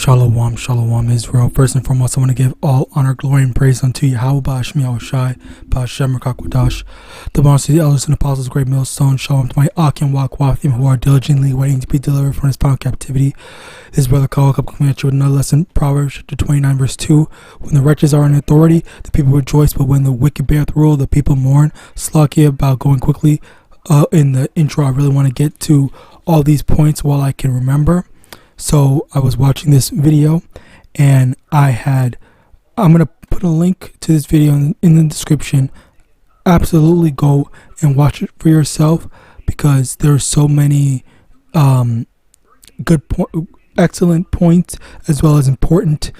Shalom, shalom, Israel. First and foremost, I want to give all honor, glory, and praise unto YAHAWAH, YAHAWASHI, Ba'ashem, Rakakwadash, the bonus to the elders and apostles, great millstone. Shalom to my Akim Wakwafim who are diligently waiting to be delivered from his final captivity. This brother Kawak coming at you with another lesson, Proverbs chapter 29, verse 2. When the wretches are in authority, the people rejoice, but when the wicked beareth rule, the people mourn. Slakia, about going quickly. In the intro, I really want to get to all these points while I can remember. So I was watching this video and I'm going to put a link to this video in the description. Absolutely go and watch it for yourself, because there are so many excellent points, as well as important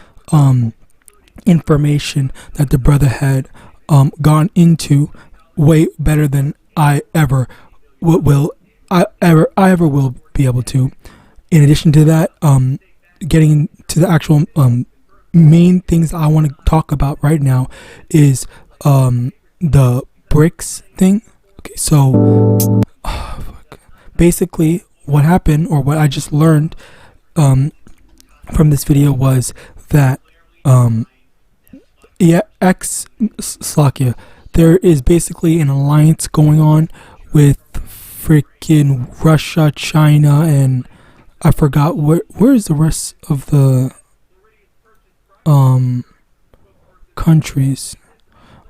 information that the brother had gone into way better than I ever will be able to. In addition to that, getting to the actual main things I want to talk about right now is the BRICS thing. Okay, so basically what happened, or what I just learned from this video, was that Slovakia, there is basically an alliance going on with freaking Russia, China, and I forgot where is the rest of the countries.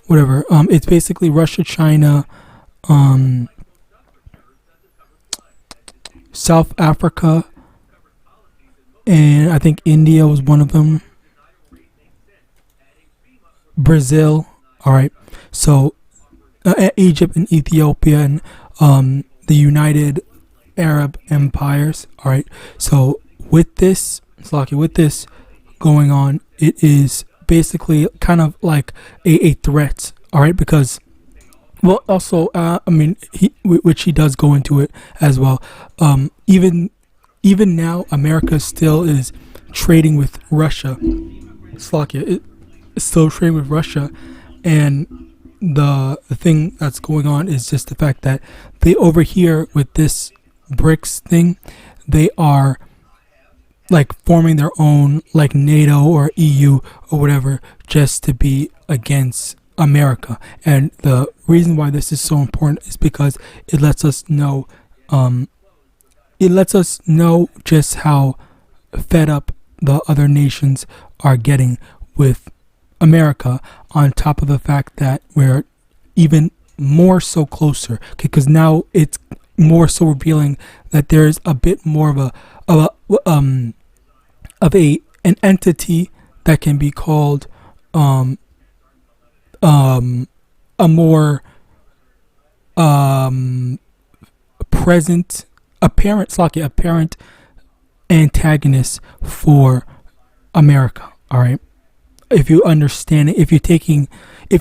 Whatever. It's basically Russia, China, South Africa, and I think India was one of them. Brazil. All right. So Egypt and Ethiopia and the United Arab Empires. All right. So with this going on, it is basically kind of like a threat. All right, because also which he does go into it as well. Even now, America still is trading with Russia. Slovakia is still trading with Russia, and the thing that's going on is just the fact that they, over here with this BRICS thing, they are like forming their own like NATO or EU or whatever, just to be against America. And the reason why this is so important is because it lets us know just how fed up the other nations are getting with America, on top of the fact that we're even more so closer, because now it's more so revealing that there's a bit more of an entity that can be called a more apparent antagonist for America. All right, if you understand it, if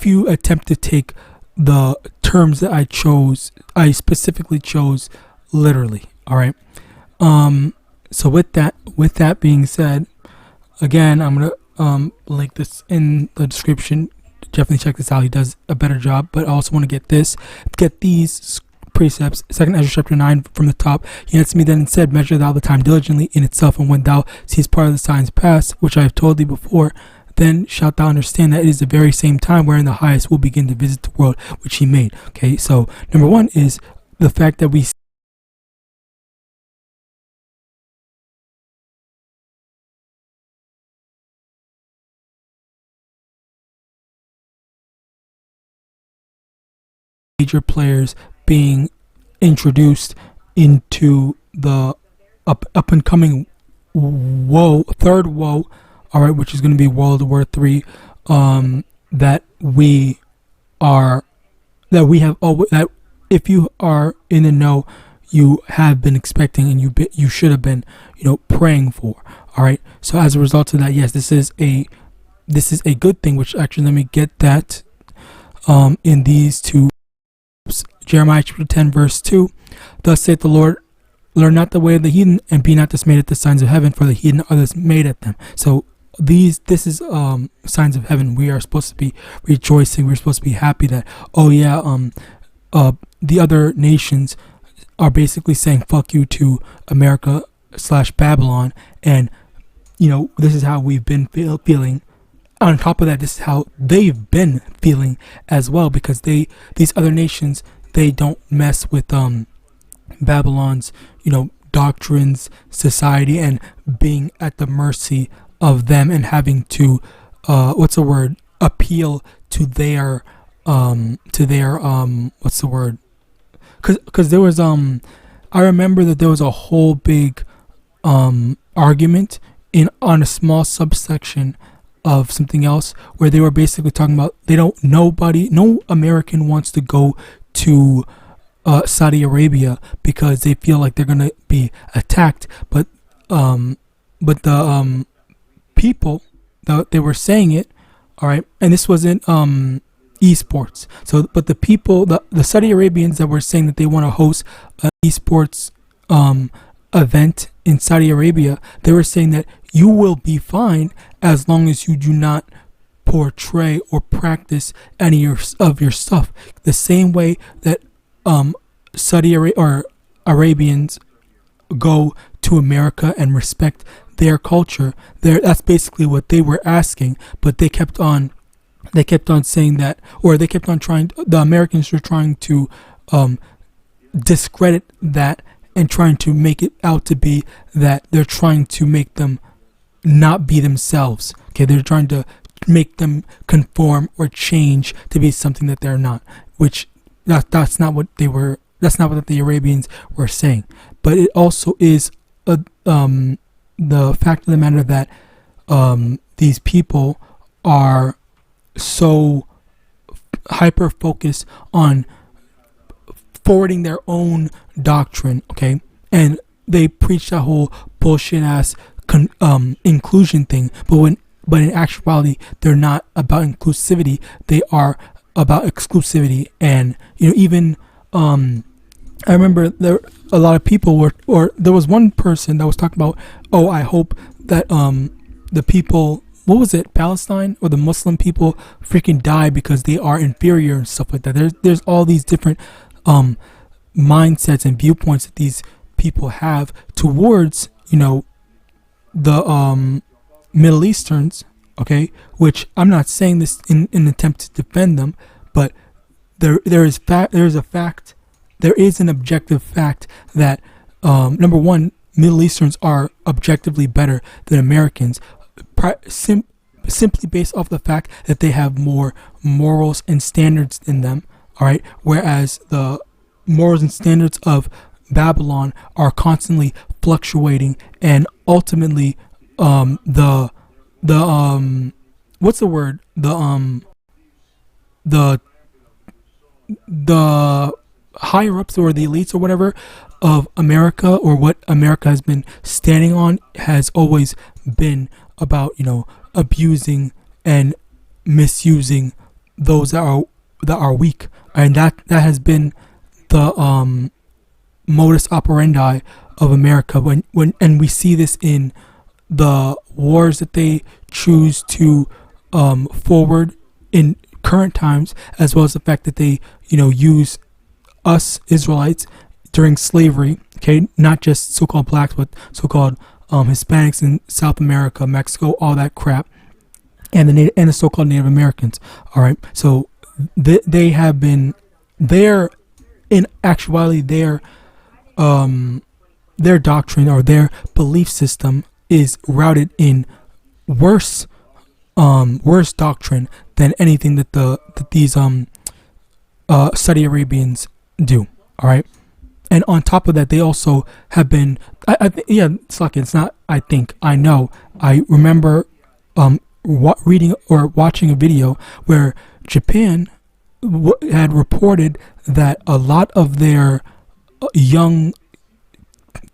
you attempt to take the terms that I specifically chose literally. All right. So with that being said, again, I'm gonna link this in the description. Definitely check this out. He does a better job. But I also want to get these precepts. 2nd Ezra chapter 9 from the top. He answered me then and said, measure thou the time diligently in itself, and when thou seest part of the signs pass, which I have told thee before, then shalt thou understand that it is the very same time wherein the highest will begin to visit the world which he made. Okay, so number one is the fact that we major players being introduced into the up and coming third woe, all right, which is going to be World War III, that if you are in the know, you have been expecting, and you should have been, praying for. All right. So as a result of that, yes, this is a good thing. Which actually, let me get that in these two. Jeremiah chapter 10 verse 2. Thus saith the Lord, learn not the way of the heathen, and be not dismayed at the signs of heaven, for the heathen are dismayed at them. So this is signs of heaven. We are supposed to be rejoicing. We're supposed to be happy that, oh yeah, the other nations are basically saying fuck you to America / Babylon, and this is how we've been feeling. On top of that, this is how they've been feeling as well, because these other nations, they don't mess with Babylon's doctrines, society, and being at the mercy of them and having to appeal to their because there was I remember that there was a whole big argument on a small subsection of something else, where they were basically talking about no American wants to go to Saudi Arabia because they feel like they're gonna be attacked, but the people that they were saying it, all right, and this wasn't esports. So, but the people, the Saudi Arabians that were saying that they want to host an esports event in Saudi Arabia, they were saying that you will be fine as long as you do not portray or practice any of your stuff. The same way that Arabians go to America and respect their culture. That's basically what they were asking, but they kept on saying that, or they kept on the Americans were trying to discredit that and trying to make it out to be that they're trying to make them not be themselves. Okay, they're trying to make them conform or change to be something that they're not, which that's not what they were. That's not what the Arabians were saying. But it also is the fact of the matter that these people are so hyper focused on forwarding their own doctrine, okay, and they preach that whole bullshit ass inclusion thing, but in actuality they're not about inclusivity, they are about exclusivity. And even I remember a lot of people there was one person that was talking about, I hope that the people, what was it, Palestine or the Muslim people freaking die because they are inferior and stuff like that. There's all these different mindsets and viewpoints that these people have towards the Middle Easterns, okay, which I'm not saying this in an attempt to defend them, but there is an objective fact that number one, Middle Easterns are objectively better than Americans, simply based off the fact that they have more morals and standards in them, all right, whereas the morals and standards of Babylon are constantly fluctuating, and ultimately the higher ups or the elites or whatever of America, or what America has been standing on, has always been about abusing and misusing those that are weak, and that has been the modus operandi of America. And we see this in the wars that they choose to forward in current times, as well as the fact that they use us Israelites during slavery, okay, not just so-called blacks, but so-called Hispanics in South America, Mexico, all that crap, and the so-called Native Americans. All right, so they have been there. In actuality, their doctrine or their belief system is routed in worse doctrine than anything that these Saudi Arabians do. All right, and on top of that, they also have been. It's not. I know. I remember reading or watching a video where Japan had reported that a lot of their young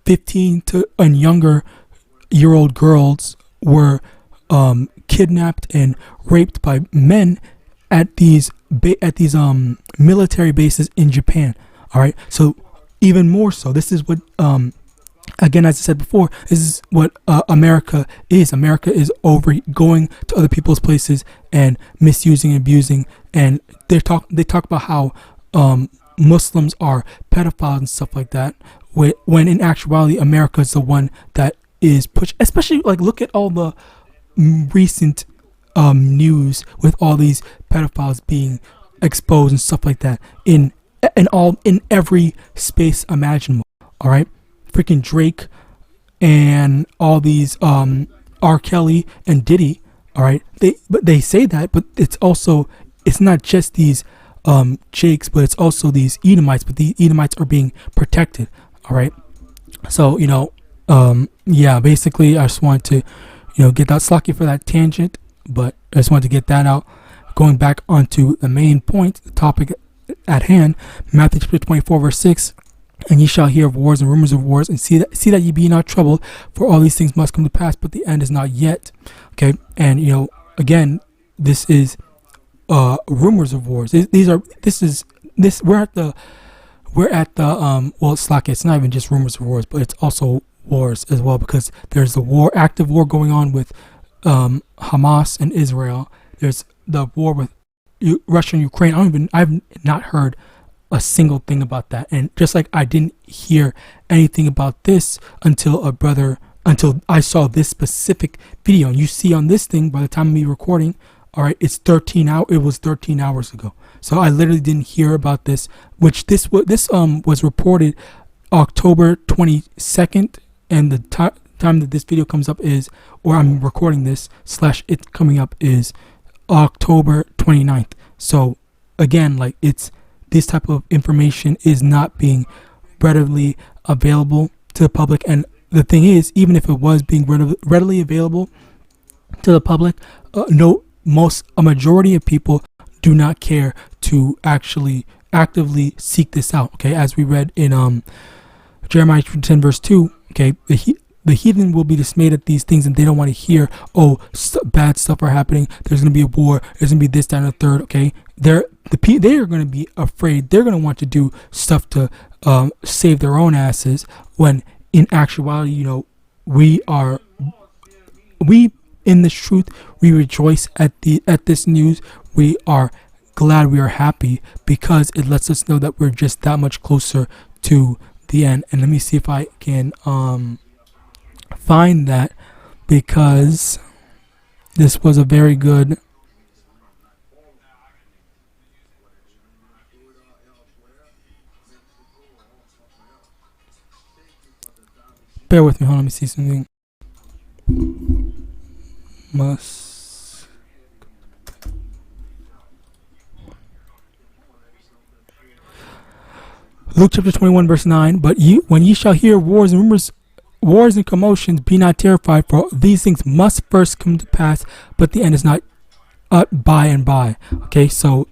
15 to and younger year old girls were kidnapped and raped by men at these military bases in Japan. All right, so even more so, this is what again, as I said before, this is what America is. America is over going to other people's places and misusing and abusing, and they talk about how Muslims are pedophiles and stuff like that, when in actuality America is the one that is pushed, especially like look at all the recent news with all these pedophiles being exposed and stuff like that in every space imaginable. All right, freaking Drake and all these R. Kelly and Diddy. All right, they say that, but it's not just these Jakes, but it's also these Edomites. But the Edomites are being protected. All right, so yeah, basically I just wanted to get that slocky for that tangent, but I just wanted to get that out. Going back onto the main point, the topic at hand, Matthew chapter 24 verse 6. And ye shall hear of wars and rumors of wars, and see that ye be not troubled, for all these things must come to pass, but the end is not yet. Okay, and again, this is rumors of wars. We're at the well, it's like it's not even just rumors of wars, but it's also wars as well, because there's the active war going on with Hamas and Israel. There's the war with Russia and Ukraine. I've not heard a single thing about that, and just like I didn't hear anything about this until I saw this specific video. And you see on this thing, by the time of me recording, all right, it was 13 hours ago. So I literally didn't hear about this, which this was reported October 22nd, and the time that this video comes up is, or I'm recording this / it's coming up is October 29th. So again, like, this type of information is not being readily available to the public. And the thing is, even if it was being readily available to the public, a majority of people do not care to actually actively seek this out. Okay, as we read in Jeremiah 10 verse 2. Okay, the heathen will be dismayed at these things, and they don't want to hear, bad stuff are happening. There's going to be a war. There's going to be this, that, and the third. Okay, they are going to be afraid. They're going to want to do stuff to save their own asses, when in actuality, we in this truth, we rejoice at this news. We are glad, we are happy, because it lets us know that we're just that much closer to the end. And let me see if I can find that, because this was a very good bear with me. Hold on, let me see something. Luke chapter 21 verse 9. But when ye shall hear wars and rumors, wars and commotions, be not terrified, for these things must first come to pass, but the end is not by and by. Okay, so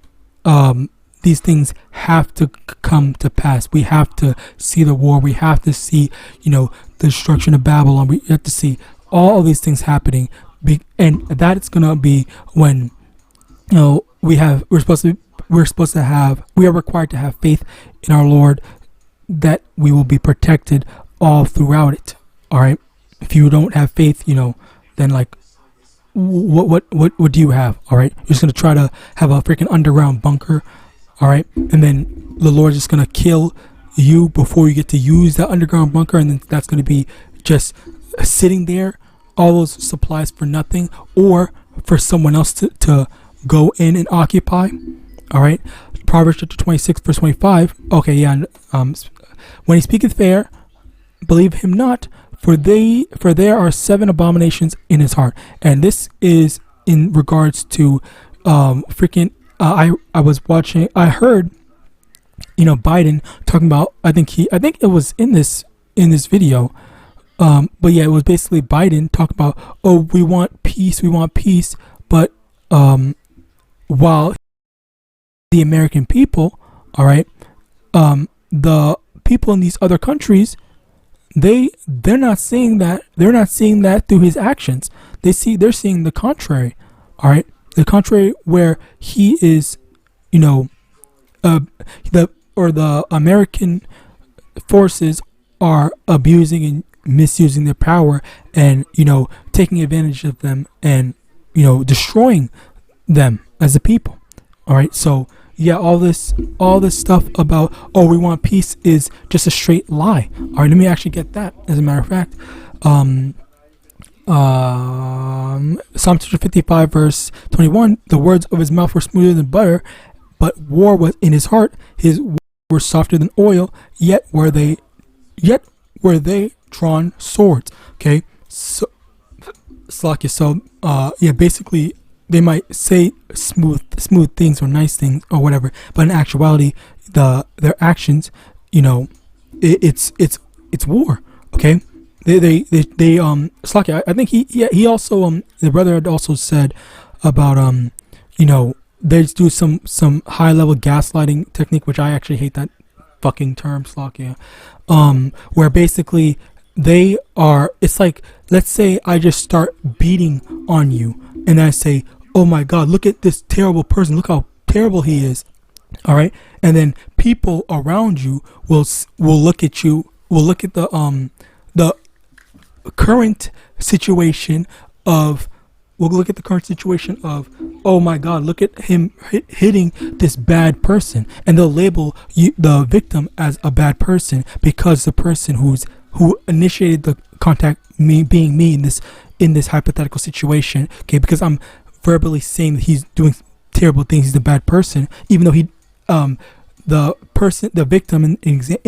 these things have to come to pass. We have to see the war. We have to see, the destruction of Babylon. We have to see all of these things happening, and that it's gonna be when we are required to have faith in our Lord, that we will be protected all throughout it. All right, if you don't have faith, then like what do you have? All right, you're just gonna try to have a freaking underground bunker. All right, and then the Lord's just gonna kill you before you get to use that underground bunker, and then that's gonna be just sitting there, all those supplies for nothing, or for someone else to go in and occupy. All right, Proverbs chapter 26 verse 25. Okay, yeah. When he speaketh fair, believe him not, for there are 7 abominations in his heart. And this is in regards to I heard Biden talking about, I think it was in this video, but yeah, it was basically Biden talking about, we want peace, but while the American people, all right, the people in these other countries, they're not seeing that through his actions. They're seeing the contrary. All right, the contrary, where he is, the American forces are abusing and misusing their power, and taking advantage of them, and destroying them as a people. All right, so yeah, all this stuff about we want peace is just a straight lie. All right, let me actually get that. As a matter of fact, Psalm 55 verse 21, the words of his mouth were smoother than butter, but war was in his heart. His words were softer than oil, yet were they drawn swords. Okay, so Slakia. So yeah, basically they might say smooth things or nice things or whatever, but in actuality, their actions, it's war. Okay, they Slakia. I think he also the brother had also said about they do some high level gaslighting technique, which I actually hate that fucking term, Slakia. Where basically it's like, let's say I just start beating on you and I say, oh my god, look at this terrible person, look how terrible he is. All right, and then people around you will look at you, will look at the current situation of, oh my god, look at him hitting this bad person, and they'll label the victim as a bad person because the person who initiated the contact, being me in this hypothetical situation, okay, because I'm verbally saying that he's doing terrible things, he's a bad person, even though the victim in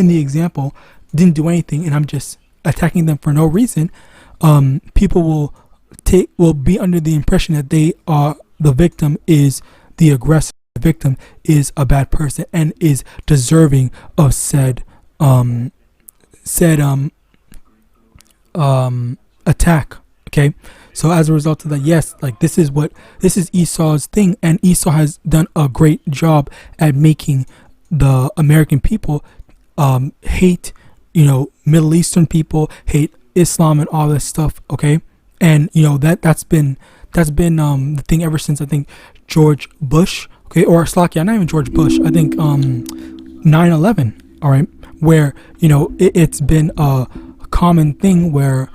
the example didn't do anything, and I'm just attacking them for no reason. People will be under the impression that the victim is the aggressor, the victim is a bad person and is deserving of said attack. Okay, so as a result of that, yes, like this is Esau's thing, and Esau has done a great job at making the American people hate Middle Eastern people, hate Islam and all this stuff. Okay, and that's been the thing ever since, I think, George Bush, okay, or Slakia, not even George Bush, I think 9/11, all right, where it's been a common thing where,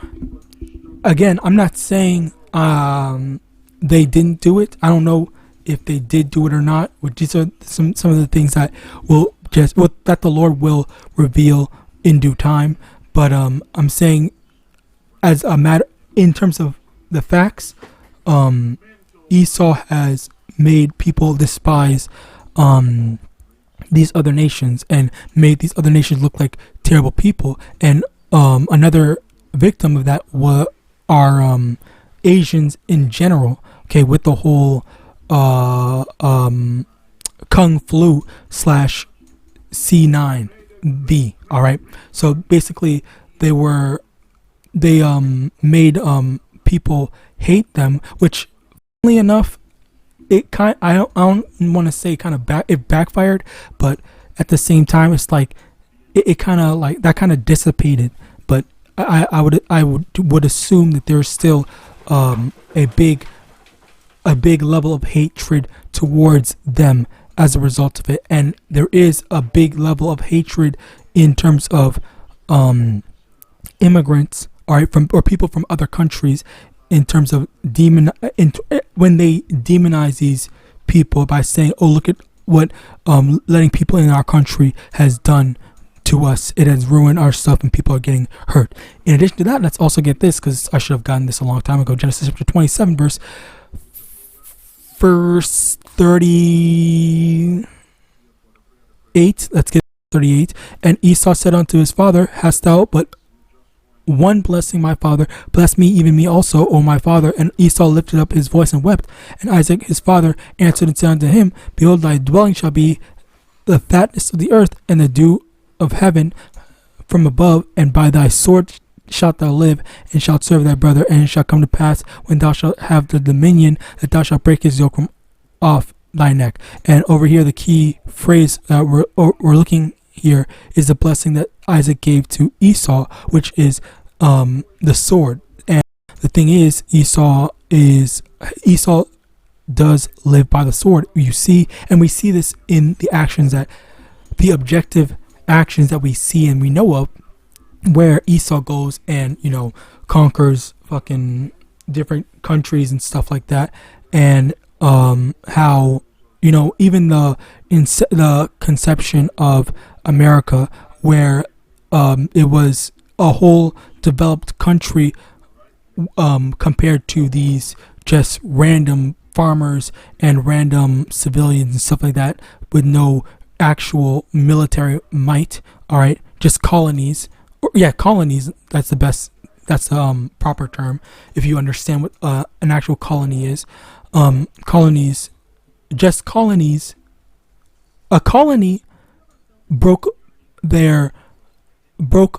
again, I'm not saying they didn't do it. I don't know if they did do it or not. These are some of the things that that the Lord will reveal in due time. But I'm saying, as a matter, in terms of the facts, Esau has made people despise these other nations and made these other nations look like terrible people. And another victim of that are Asians in general. Okay, with the whole Kung Flu / C9B. All right, so basically they made people hate them, which, funnily enough, I don't want to say it backfired, but at the same time, it's like it kind of like that kind of dissipated. But I would assume that there's still a big level of hatred towards them as a result of it, and there is a big level of hatred in terms of immigrants, all right, or people from other countries, in terms of when they demonize these people by saying, oh, look at what letting people in our country has done to us. It has ruined our stuff and people are getting hurt. In addition to that, let's also get this, because I should have gotten this a long time ago. Genesis chapter 27 verse 38. Let's get 38. And Esau said unto his father, hast thou but one blessing, my father? Bless me, even me also, O my father. And Esau lifted up his voice and wept. And Isaac his father answered and said unto him, behold, thy dwelling shall be the fatness of the earth, and the dew of heaven from above, and by thy sword shalt thou live, and shalt serve thy brother. And it shall come to pass, when thou shalt have the dominion, that thou shalt break his yoke from off thy neck. And over here, the key phrase that we're looking here is the blessing that Isaac gave to Esau, which is the sword. And the thing is, Esau does live by the sword. You see, and we see this in the objective actions that we see and we know of, where Esau goes and conquers fucking different countries and stuff like that, and how even the conception of America, where it was a whole developed country compared to these just random farmers and random civilians and stuff like that with no actual military might. All right, just colonies. Colonies. That's the best. That's the proper term if you understand what an actual colony is. Colonies, just colonies. A colony broke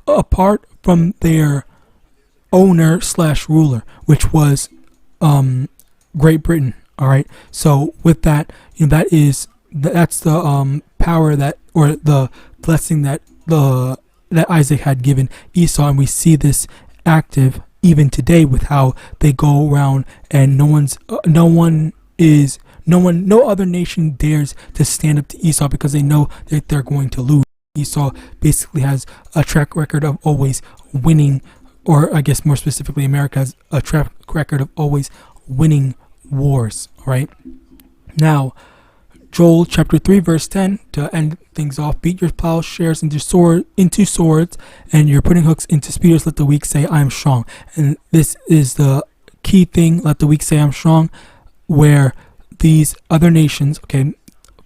apart from their owner / ruler, which was Great Britain. All right. So with that, that's the power that, or the blessing that that Isaac had given Esau, and we see this active even today with how they go around, and no other nation dares to stand up to Esau because they know that they're going to lose. Esau basically has a track record of always winning, or I guess more specifically America has a track record of always winning wars. All right. Now, Joel chapter 3 verse 10, to end things off: beat your plowshares into swords, and you're putting hooks into spears. Let the weak say, I am strong. And this is the key thing. Let the weak say, I'm strong. Where these other nations, okay,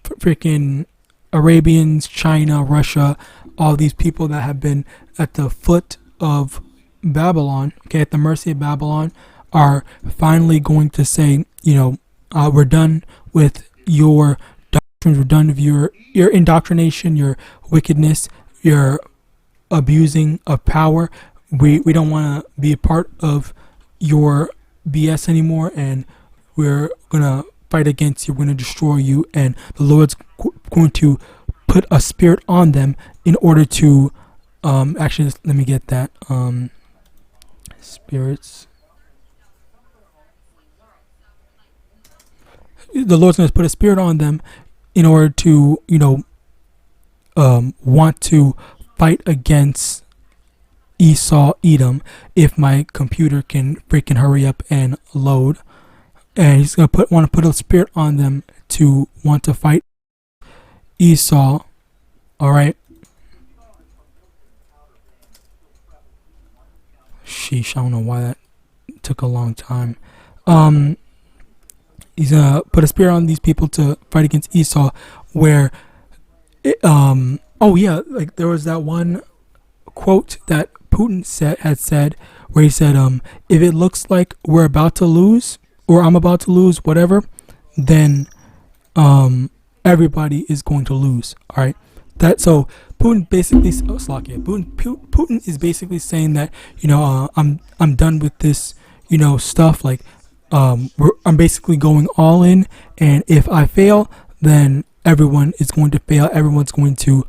freaking Arabians, China, Russia, all these people that have been at the foot of Babylon, okay, at the mercy of Babylon, are finally going to say, we're done with your doctrines, we're done with your indoctrination, your wickedness, your abusing of power. We don't want to be a part of your BS anymore, and we're gonna fight against you. We're gonna destroy you, and the Lord's going to put a spirit on them in order to actually, let me get that spirits. The Lord's going to put a spirit on them in order to, want to fight against Esau, Edom. If my computer can freaking hurry up and load, and he's going to want to put a spirit on them to want to fight Esau. All right. Sheesh, I don't know why that took a long time. He's gonna put a spirit on these people to fight against Esau, where like there was that one quote that Putin had said, where he said, if it looks like we're about to lose, or I'm about to lose, whatever, then everybody is going to lose. All right. So Putin basically, Putin is basically saying that, I'm done with this, stuff. Like, I'm basically going all in, and if I fail, then everyone is going to fail. Everyone's going to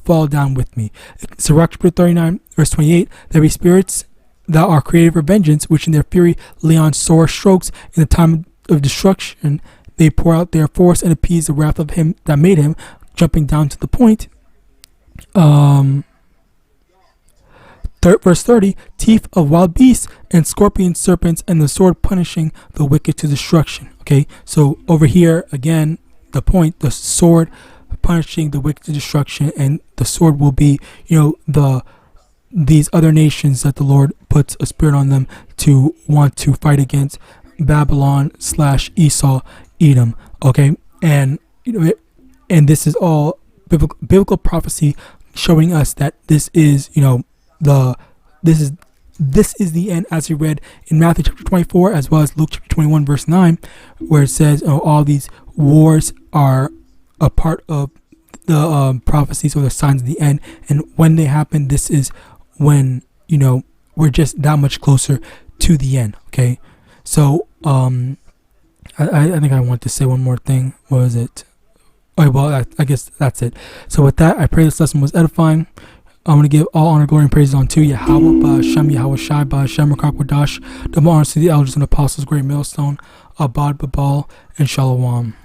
fall down with me. Sirach chapter 39 verse 28: there be spirits that are created for vengeance, which in their fury lay on sore strokes. In the time of destruction they pour out their force and appease the wrath of him that made him. Jumping down to the point, verse 30: teeth of wild beasts and scorpions, serpents, and the sword punishing the wicked to destruction. Okay, so over here again, the point: the sword punishing the wicked to destruction, and the sword will be, these other nations that the Lord puts a spirit on them to want to fight against Babylon / Esau, Edom. Okay, and and this is all biblical prophecy showing us that this is, this is the end, as we read in Matthew chapter 24 as well as Luke chapter 21 verse 9, where it says, all these wars are a part of the prophecies or the signs of the end, and when they happen, this is when we're just that much closer to the end. Okay, so I think I want to say one more thing. What was it? Well, I guess that's it. So with that, I pray this lesson was edifying. I want to give all honor, glory, and praises unto Yahawah, Ba'Hashem, YAHAWASHI, Ba'Hashem, Rakakwadash. Double honors to the elders and apostles, great millstone, Abad, Babal, and Shalom.